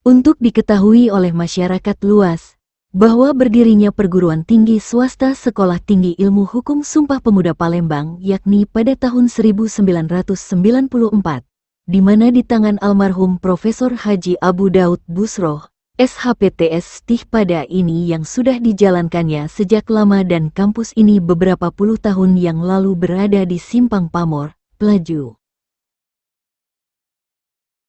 Untuk diketahui oleh masyarakat luas, bahwa berdirinya perguruan tinggi swasta Sekolah Tinggi Ilmu Hukum Sumpah Pemuda Palembang yakni pada tahun 1994, di mana di tangan almarhum Profesor Haji Abu Daud Busroh, SHPTS Stihpada ini yang sudah dijalankannya sejak lama dan kampus ini beberapa puluh tahun yang lalu berada di Simpang Pamor, Pelaju.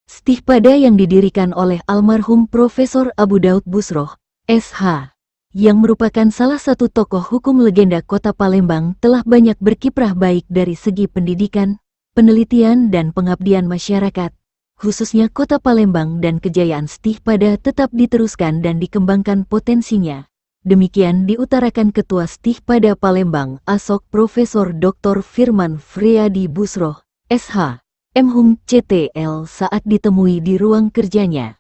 Stihpada yang didirikan oleh almarhum Profesor Abu Daud Busroh, SH, yang merupakan salah satu tokoh hukum legenda Kota Palembang telah banyak berkiprah baik dari segi pendidikan, penelitian dan pengabdian masyarakat, khususnya Kota Palembang, dan kejayaan Stihpada tetap diteruskan dan dikembangkan potensinya. Demikian diutarakan Ketua Stihpada Palembang Asok Profesor Dr. Firman Friadi Busroh, SH. MHum CTL saat ditemui di ruang kerjanya.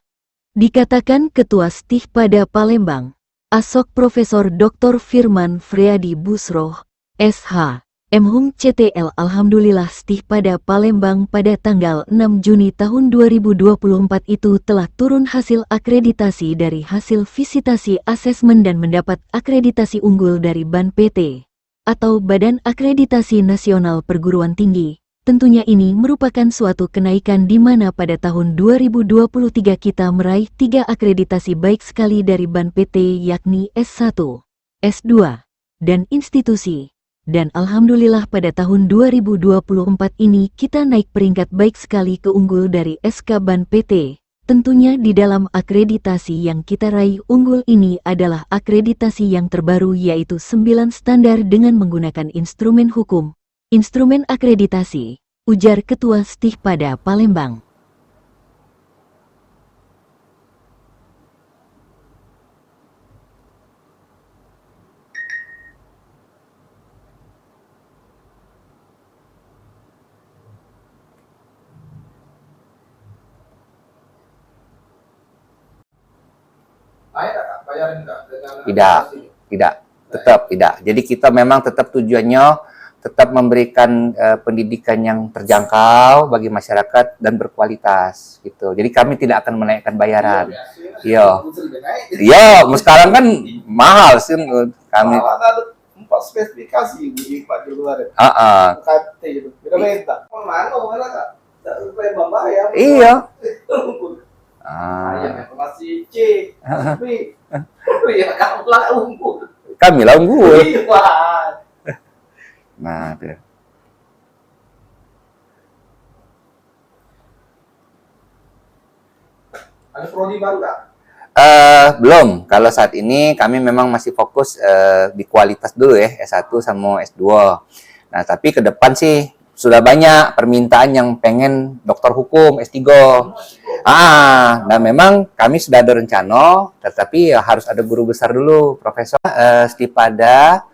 Dikatakan Ketua Stihpada Palembang, Asok Profesor Dr. Firman Friadi Busroh, SH. MHum CTL Alhamdulillah Stihpada Palembang pada tanggal 6 Juni tahun 2024 itu telah turun hasil akreditasi dari hasil visitasi asesmen dan mendapat akreditasi unggul dari BAN PT, atau Badan Akreditasi Nasional Perguruan Tinggi. Tentunya ini merupakan suatu kenaikan di mana pada tahun 2023 kita meraih 3 akreditasi baik sekali dari BAN PT yakni S1, S2, dan institusi. Dan Alhamdulillah pada tahun 2024 ini kita naik peringkat baik sekali ke unggul dari SK BAN PT. Tentunya di dalam akreditasi yang kita raih unggul ini adalah akreditasi yang terbaru yaitu 9 standar dengan menggunakan instrumen hukum. Instrumen akreditasi, ujar Ketua Stihpada Palembang. Tidak, tetap tidak. Jadi kita memang tetap tujuannya tetap memberikan pendidikan yang terjangkau bagi masyarakat dan berkualitas gitu. Jadi kami tidak akan menaikkan bayaran. Iya. Iya, sekarang kan mahal sih kami. Empat spesifikasi di Pak di luar. Iya. Masih C. Ya kamu lah unggul. Kami lah unggul. Nah, itu. Ada prodi baru nggak? Belum. Kalau saat ini kami memang masih fokus di kualitas dulu ya, S1 sama S2. Nah, tapi ke depan sih sudah banyak permintaan yang pengen dokter hukum S3. Nah memang kami sudah ada rencana, tetapi ya harus ada guru besar dulu, Profesor Stihpada.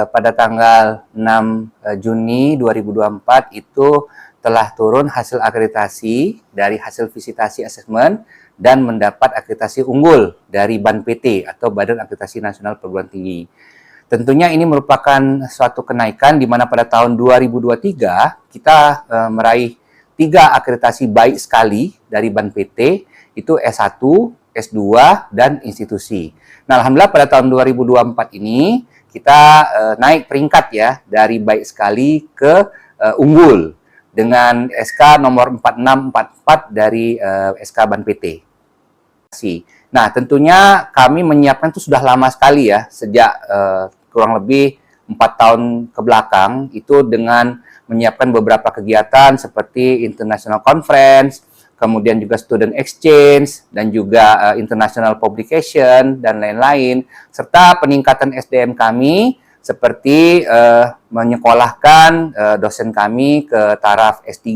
Pada tanggal 6 Juni 2024 itu telah turun hasil akreditasi dari hasil visitasi asesmen dan mendapat akreditasi unggul dari BAN PT atau Badan Akreditasi Nasional Perguruan Tinggi. Tentunya ini merupakan suatu kenaikan di mana pada tahun 2023 kita meraih 3 akreditasi baik sekali dari BAN PT, itu S1, S2, dan institusi. Nah, Alhamdulillah pada tahun 2024 ini kita naik peringkat ya dari baik sekali ke unggul dengan SK nomor 4644 dari SK BAN PT. Nah, tentunya kami menyiapkan itu sudah lama sekali ya, sejak kurang lebih 4 tahun ke belakang itu dengan menyiapkan beberapa kegiatan seperti International Conference, kemudian juga Student Exchange, dan juga International Publication, dan lain-lain, serta peningkatan SDM kami, seperti menyekolahkan dosen kami ke taraf S3,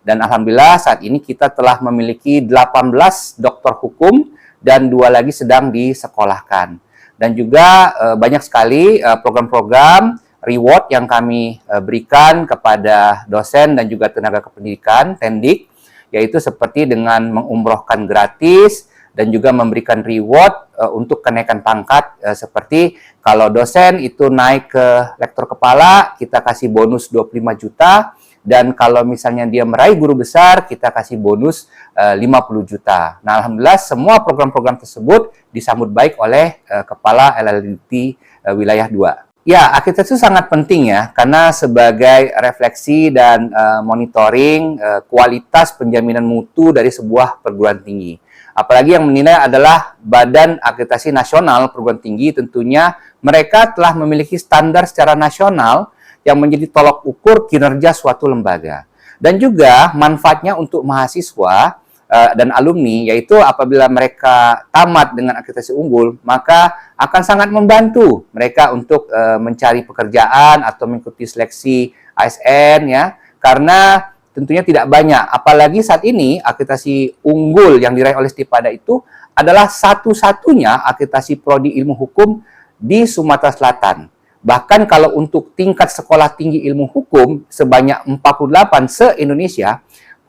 dan Alhamdulillah saat ini kita telah memiliki 18 doktor hukum, dan 2 lagi sedang disekolahkan. Dan juga banyak sekali program-program reward yang kami berikan kepada dosen dan juga tenaga kependidikan, Tendik, yaitu seperti dengan mengumrohkan gratis dan juga memberikan reward untuk kenaikan pangkat, seperti kalau dosen itu naik ke lektor kepala, kita kasih bonus 25 juta, dan kalau misalnya dia meraih guru besar, kita kasih bonus 50 juta. Nah, alhamdulillah semua program-program tersebut disambut baik oleh Kepala LLDT Wilayah 2. Ya, akreditasi itu sangat penting ya, karena sebagai refleksi dan monitoring kualitas penjaminan mutu dari sebuah perguruan tinggi. Apalagi yang menilai adalah Badan Akreditasi Nasional Perguruan Tinggi, tentunya mereka telah memiliki standar secara nasional yang menjadi tolok ukur kinerja suatu lembaga. Dan juga manfaatnya untuk mahasiswa dan alumni, yaitu apabila mereka tamat dengan akreditasi unggul, maka akan sangat membantu mereka untuk mencari pekerjaan atau mengikuti seleksi ASN ya, karena tentunya tidak banyak. Apalagi saat ini akreditasi unggul yang diraih oleh Stipada itu adalah satu-satunya akreditasi prodi ilmu hukum di Sumatera Selatan. Bahkan kalau untuk tingkat sekolah tinggi ilmu hukum sebanyak 48 se-Indonesia,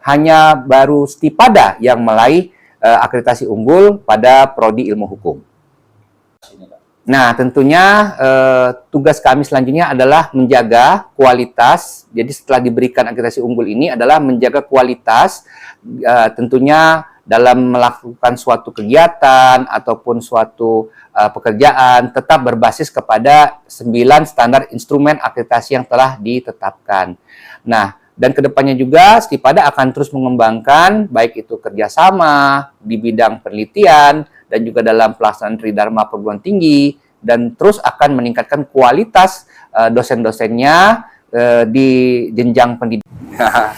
hanya baru Stipada yang meraih akreditasi unggul pada prodi ilmu hukum. Nah, tentunya tugas kami selanjutnya adalah menjaga kualitas. Jadi setelah diberikan akreditasi unggul ini adalah menjaga kualitas, tentunya dalam melakukan suatu kegiatan ataupun suatu pekerjaan tetap berbasis kepada 9 standar instrumen akreditasi yang telah ditetapkan. Nah, dan kedepannya juga Stipada akan terus mengembangkan baik itu kerjasama di bidang penelitian dan juga dalam pelaksanaan tridharma perguruan tinggi, dan terus akan meningkatkan kualitas dosen-dosennya di jenjang pendidikan.